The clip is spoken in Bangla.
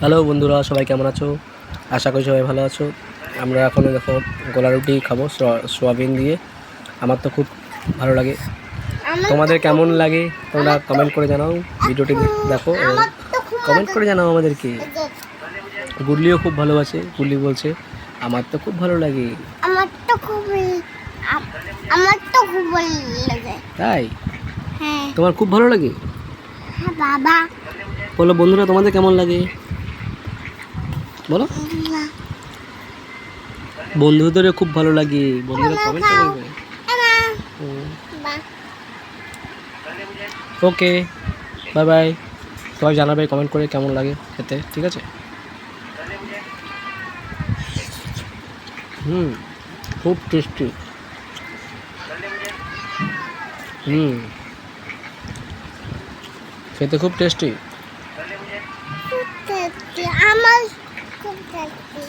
হ্যালো বন্ধুরা, সবাই কেমন আছো? আশা করি সবাই ভালো আছো। আমরা এখন দেখো গোলা রুটি খাবো সোয়াবিন দিয়ে। আমার তো খুব ভালো লাগে। তোমাদের কেমন লাগে তোমরা কমেন্ট করে জানাও। ভিডিওটি দেখো, কমেন্ট করে জানাও আমাদেরকে। গুডলিও খুব ভালোবাসে। গুডলি বলছে আমার তো খুব ভালো লাগে। আমার তো খুব ভালো লাগে। তাই? হ্যাঁ তোমার খুব ভালো লাগে? হ্যাঁ বাবা। বলো বন্ধুরা, তোমাদের কেমন লাগে বলো। বন্ধুদের খুব ভালো লাগে। বন্ধুরা কমেন্ট করবে। ওকে, বাই বাই। সবাই জানাবে কমেন্ট করে কেমন লাগে খেতে, ঠিক আছে? খুব টেস্টি। খেতে খুব টেস্টি। আমার খুব টেস্টি।